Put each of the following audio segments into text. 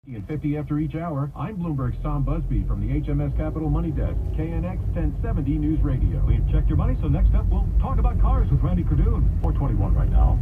At 50 after each hour, I'm Bloomberg's Tom Busby from the HMS Capital Money Desk, KNX 1070 News Radio. We've checked your money, so next up we'll talk about cars with Randy Cardoon. 421 right now.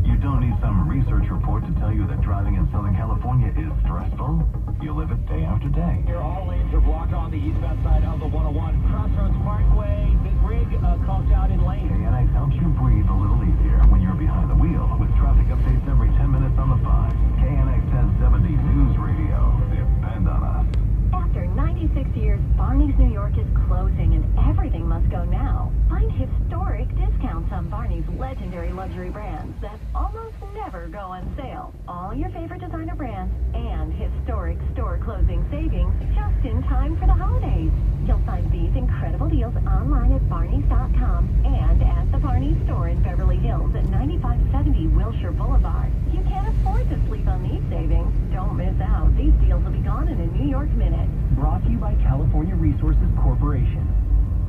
You don't need some research report to tell you that driving in Southern California is stressful. You live it day after day. Here, all lanes are blocked on the eastbound side of the 101. Crossroads Parkway, Big Rig caught out in lane. KNX helps you breathe a little easier when you're behind the wheel with traffic updates every 10 minutes on the 5. KNX 1070 News Radio. Depend on us. After 96 years, Barney's New York is closing and everything must go now. Find historic discounts on Barney's legendary luxury brands that almost never go on sale. All your favorite designer brands and historic store closing savings just in time for the holidays. You'll find these incredible deals online at barneys.com and at the Barney's store in Beverly Hills at 9570 Wilshire Boulevard. You can't afford to sleep on these savings. Don't miss out. These deals will be gone in a New York minute. Brought to you by California Resources Corporation.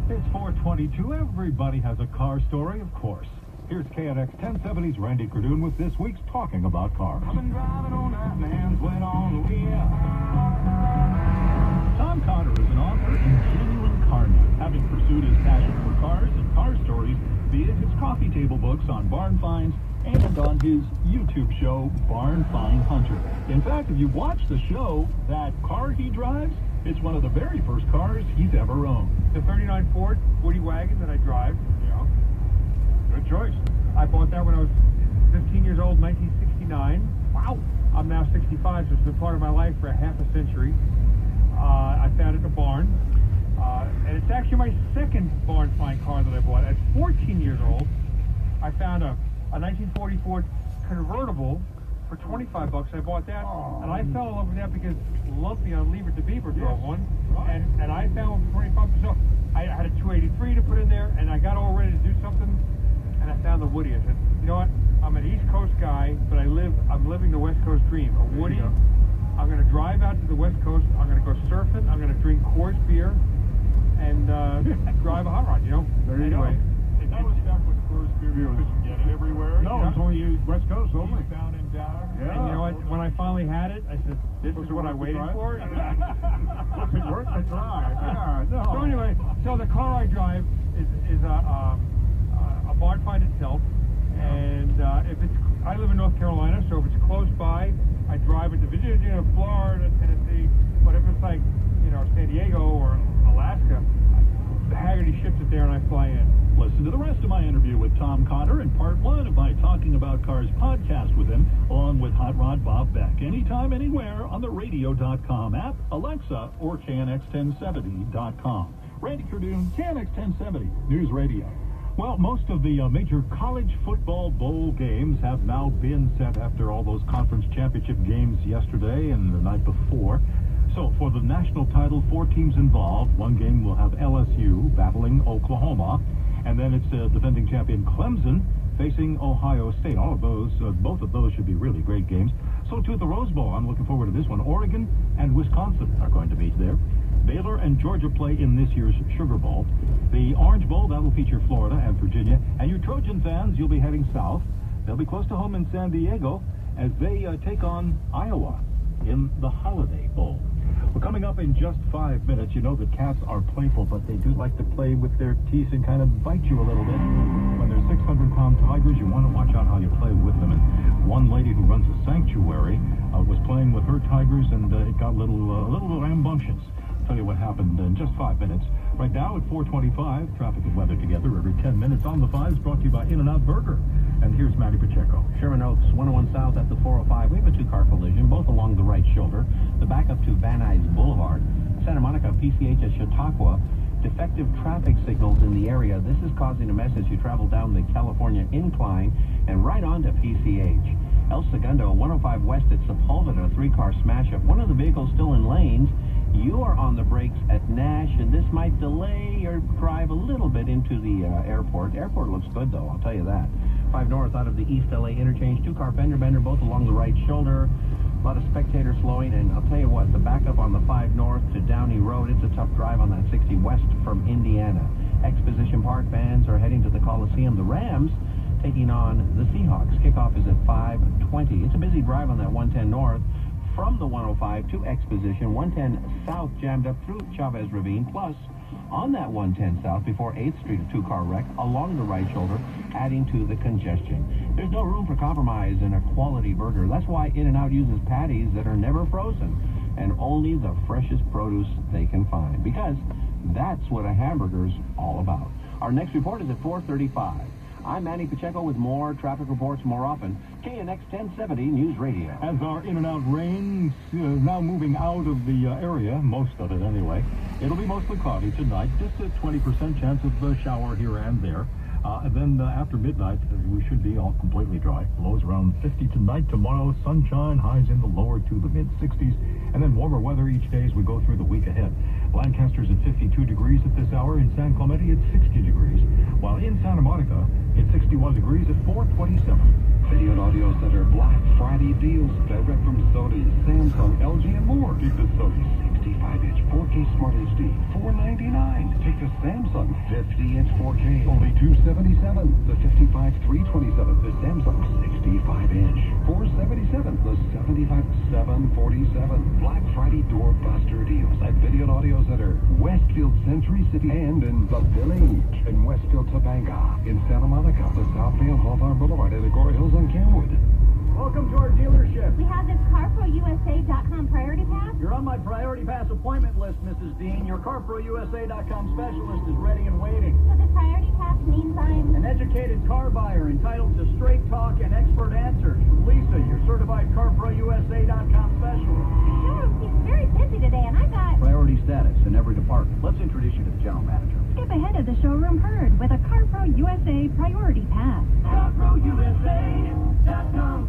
It's 422. Everybody has a car story, of course. Here's KNX 1070's Randy Cardoon with this week's Talking About Cars. I've been driving on that man's went on the wheel. Tom Conner is an author and genuine car nut, having pursued his passion for cars and car stories via his coffee table books on barn finds and on his YouTube show, Barn Find Hunter. In fact, if you watch the show, that car he drives, it's one of the very first cars he's ever owned. The 39 Ford Woody wagon that I drive. Yeah. Good choice. I bought that when I was 15 years old, 1969. Wow. I'm now 65, so it's been part of my life for a half a century. I found it in a barn. And it's actually my second barn find car that I bought. At 14 years old, I found a 1944 convertible for 25 bucks. I bought that, and I fell in love with that because Lumpy on Leave It to Beaver drove one, and I found one for 25 bucks. So I had a 283 to put in there, and I got all ready to do something, and I found the Woody. I said, you know what? I'm an East Coast guy, but I'm living the West Coast dream. A Woody. I'm going to drive out to the West Coast. I'm going to go surfing. I'm going to drink Coors beer, and drive a hot rod. You know. There you anyway, go. That was back when Coors beer you couldn't get it everywhere. No, it's only West Coast only. Down and down. Yeah. And you know what? When I finally had it, I said, "This is what I waited for." Was it worth the drive? Yeah, no. So anyway, so the car I drive is a barn find itself, and if it's I live in North Carolina, so if it's close by, I drive it to Virginia, Florida, Tennessee. But if it's like San Diego or Alaska, Haggerty ships it there and I fly in. Listen to the rest of my interview with Tom Conner in part 1 of my Talking About Cars podcast with him, along with Hot Rod Bob Beck, anytime, anywhere on the radio.com app, Alexa, or KNX1070.com. Randy Cardoon, KNX 1070 News Radio. Well, most of the major college football bowl games have now been set after all those conference championship games yesterday and the night before. So, for the national title, 4 teams involved. One game will have LSU battling Oklahoma, and then it's defending champion Clemson facing Ohio State. All of those, both of those should be really great games. So, too, at the Rose Bowl, I'm looking forward to this one. Oregon and Wisconsin are going to meet there. Baylor and Georgia play in this year's Sugar Bowl. The Orange Bowl, that will feature Florida and Virginia. And you Trojan fans, you'll be heading south. They'll be close to home in San Diego as they take on Iowa in the Holiday Bowl. Well, coming up in just 5 minutes, you know that cats are playful, but they do like to play with their teeth and kind of bite you a little bit. When they're 600-pound tigers, you want to watch out how you play with them. And one lady who runs a sanctuary was playing with her tigers, and it got a little rambunctious. I'll tell you what happened in just 5 minutes. Right now at 4:25, traffic and weather together every 10 minutes on the 5s, brought to you by In-N-Out Burger. And here's Matty Pacheco. Sherman Oaks, 101 South at the 405. We have a 2-car collision, both along the right shoulder. The backup to Van Nuys Boulevard. Santa Monica, PCH at Chautauqua. Defective traffic signals in the area. This is causing a mess as you travel down the California Incline and right on to PCH. El Segundo, 105 West at Sepulveda, a 3-car smash-up. One of the vehicles still in lanes. You are on the brakes at Nash, and this might delay your drive a little bit into the airport. Airport looks good, though, I'll tell you that. 5 north out of the East LA interchange, 2-car fender bender, both along the right shoulder. A lot of spectators slowing, and I'll tell you what, the backup on the 5 north to Downey Road, it's a tough drive on that 60 west from Indiana. Exposition Park fans are heading to the Coliseum. The Rams taking on the Seahawks. Kickoff is at 5:20. It's a busy drive on that 110 north from the 105 to Exposition. 110 South jammed up through Chavez Ravine. Plus, on that 110 South before 8th Street, a two-car wreck along the right shoulder, adding to the congestion. There's no room for compromise in a quality burger. That's why In-N-Out uses patties that are never frozen and only the freshest produce they can find, because that's what a hamburger's all about. Our next report is at 4:35. I'm Manny Pacheco with more traffic reports more often. KNX 1070 News Radio. As our In-N-Out rain now moving out of the area, most of it anyway, it'll be mostly cloudy tonight, just a 20% chance of a shower here and there. And then after midnight, we should be all completely dry. Lows around 50 tonight. Tomorrow, sunshine, highs in the lower to the mid-60s, and then warmer weather each day as we go through the week ahead. Lancaster's at 52 degrees at this hour. In San Clemente, it's 60 degrees. While in Santa Monica, it's 61 degrees at 4:27. Video and Audio Center Black Friday deals direct from Sony, Samsung, LG, and more. Take the Sony 65-inch 4K Smart HD, $499. Take the Samsung 50-inch 4K, only $277. The 55 $327. The Samsung 65-inch, $477. The 75 $747. Black Friday doorbuster deals at Video and Audio Center, Westfield Century City, and in The Village, in Westfield Topanga, in Santa Monica, the Southfield Hawthorne Boulevard, and Agora Hills on Camwood. Welcome to our dealership. We have this CarProUSA.com Priority Pass. You're on my Priority Pass appointment list, Mrs. Dean. Your CarProUSA.com specialist is ready and waiting. So this Priority Pass means I'm An educated car buyer entitled to straight talk and expert answers from Lisa, your certified CarProUSA.com specialist. The showroom seems very busy today, and I got Priority status in every department. Let's introduce you to the general manager. Skip ahead of the showroom herd with a CarPro USA Priority Pass. CarProUSA.com.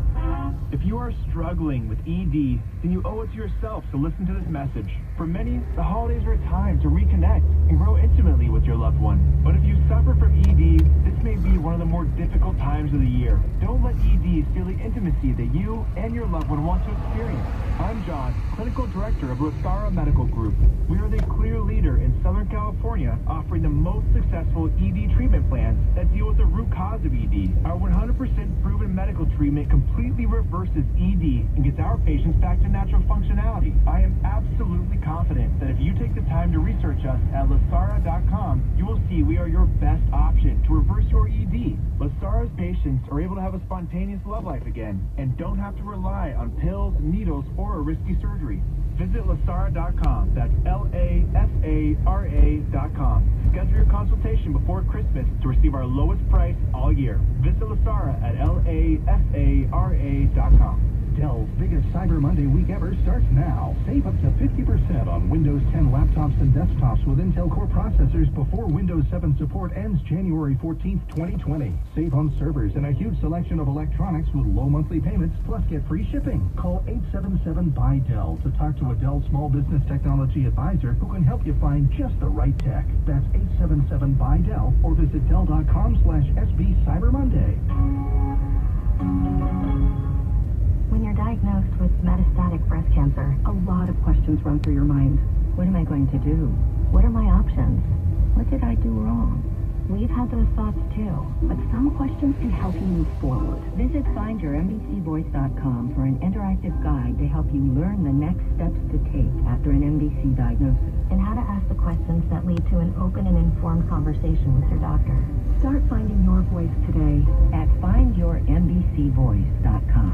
If you are struggling with ED, then you owe it to yourself to listen to this message. For many, the holidays are a time to reconnect and grow intimately with your loved one. But if you suffer from ED, this may be one of the more difficult times of the year. Don't let ED steal the intimacy that you and your loved one want to experience. I'm John, Clinical Director of Lasara Medical Group. We are the clear leader in Southern California, offering the most successful ED treatment plans that deal with the root cause of ED. Our 100% proven medical treatment completely reverses ED and gets our patients back to natural functionality. I am absolutely confident that if you take the time to research us at Lasara.com, you will see we are your best option to reverse your ED. Lasara's patients are able to have a spontaneous love life again and don't have to rely on pills, needles, or a risky surgery. Visit Lasara.com. That's Lasara.com. Schedule your consultation before Christmas to receive our lowest price all year. Visit Lasara at Lasara.com. Dell's biggest Cyber Monday week ever starts now. Save up to 50% on Windows 10 laptops and desktops with Intel Core processors before Windows 7 support ends January 14th, 2020. Save on servers and a huge selection of electronics with low monthly payments, plus get free shipping. Call 877-BUY-DELL to talk to a Dell Small Business Technology Advisor who can help you find just the right tech. That's 877-BUY-DELL or visit Dell.com/SB Cyber Monday. When you're diagnosed with metastatic breast cancer, a lot of questions run through your mind. What am I going to do? What are my options? What did I do wrong? We've had those thoughts too, but some questions can help you move forward. Visit findyourmbcvoice.com for an interactive guide to help you learn the next steps to take after an MBC diagnosis and how to ask the questions that lead to an open and informed conversation with your doctor. Start finding your voice today at findyourmbcvoice.com.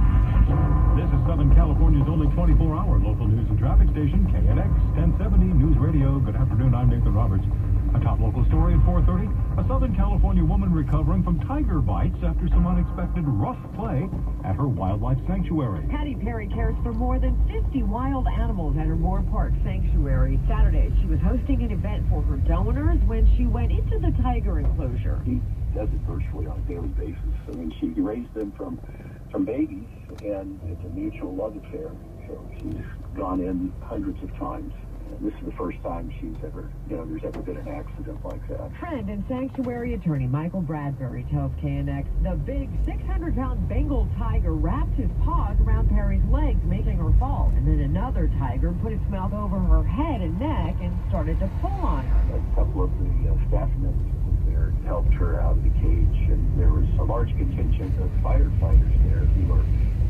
This is Southern California's only 24-hour local news and traffic station, KNX 1070 News Radio. Good afternoon, I'm Nathan Roberts. A top local story at 4:30. A Southern California woman recovering from tiger bites after some unexpected rough play at her wildlife sanctuary. Patty Perry cares for more than 50 wild animals at her Moore Park Sanctuary. Saturday, she was hosting an event for her donors when she went into the tiger enclosure. He does it virtually on a daily basis. I mean, she raised them from babies, and it's a mutual love affair. So she's gone in hundreds of times. This is the first time she's ever, there's ever been an accident like that. Friend and sanctuary attorney Michael Bradbury tells KNX the big 600-pound Bengal tiger wrapped his paws around Perry's legs, making her fall. And then another tiger put its mouth over her head and neck and started to pull on her. A couple of the staff members there helped her out of the cage, and there was a large contingent of firefighters there who were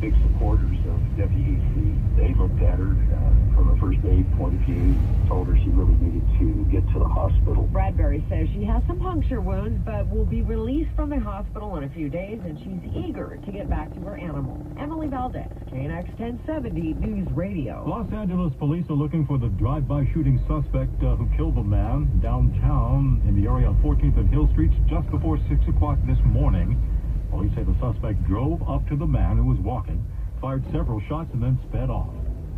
big supporters of WEC. They looked at her from a first aid point of view, told her she really needed to get to the hospital. Bradbury says she has some puncture wounds, but will be released from the hospital in a few days, and she's eager to get back to her animal. Emily Valdez, KNX 1070 News Radio. Los Angeles police are looking for the drive-by shooting suspect who killed the man downtown in the area of 14th and Hill Streets just before 6 o'clock this morning. Police say the suspect drove up to the man who was walking, fired several shots, and then sped off.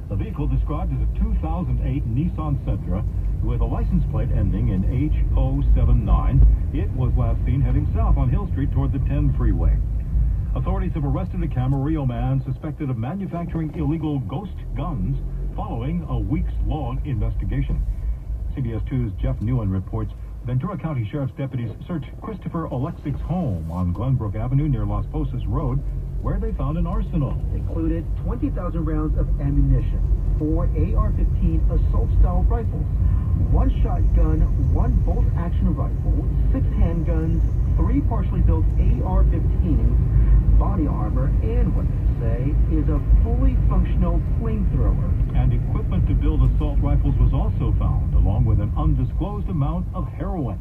The vehicle described as a 2008 Nissan Sentra with a license plate ending in H079. It was last seen heading south on Hill Street toward the 10 freeway. Authorities have arrested a Camarillo man suspected of manufacturing illegal ghost guns following a weeks-long investigation. CBS 2's Jeff Newen reports Ventura County Sheriff's deputies searched Christopher Olexic's home on Glenbrook Avenue near Las Posas Road, where they found an arsenal. Included 20,000 rounds of ammunition, 4 AR-15 assault-style rifles, 1 shotgun, 1 bolt-action rifle, 6 handguns, 3 partially built AR-15s, body armor, and what they say is a fully functional flamethrower. And equipment to build assault rifles was also found, along with an undisclosed amount of heroin.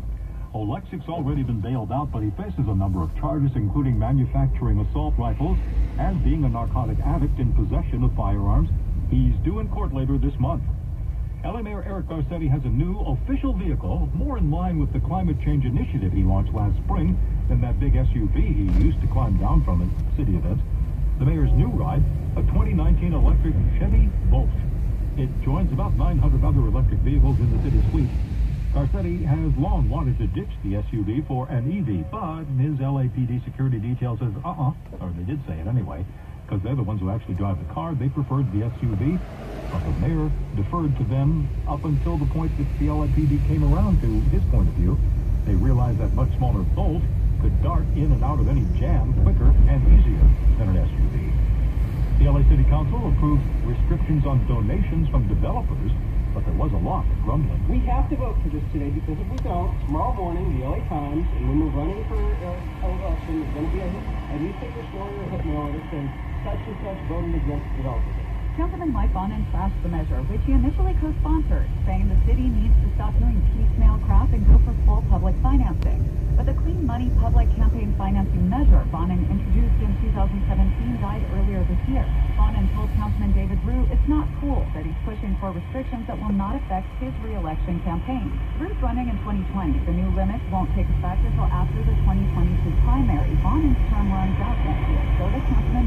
Olexic's already been bailed out, but he faces a number of charges, including manufacturing assault rifles and being a narcotic addict in possession of firearms. He's due in court later this month. LA Mayor Eric Garcetti has a new official vehicle, more in line with the climate change initiative he launched last spring than that big SUV he used to climb down from at city events. The mayor's new ride, a 2019 electric Chevy Volt. It joins about 900 other electric vehicles in the city's fleet. Garcetti has long wanted to ditch the SUV for an EV, but his LAPD security detail says, or they did say it anyway, because they're the ones who actually drive the car. They preferred the SUV, but the mayor deferred to them up until the point that the LAPD came around to his point of view. They realized that much smaller Volt could dart in and out of any jam quicker and easier than an SUV. The LA City Council approved restrictions on donations from developers, but there was a lot of grumbling. We have to vote for this today, because if we don't, tomorrow morning, the LA Times, and when we're running for election, there's going to be a newspaper story or a hit mail that says such and such voting against developers. Councilman Mike Bonin trashed the measure, which he initially co-sponsored, saying the city needs to stop doing piecemeal crap and go for full public financing. But the Clean Money public campaign financing measure Bonin introduced in 2017 died earlier this year. Bonin told Councilman David Rue it's not cool that he's pushing for restrictions that will not affect his re-election campaign. Rue's running in 2020. The new limits won't take effect until after the 2022 primary. Bonin's term runs out next year, so the Councilman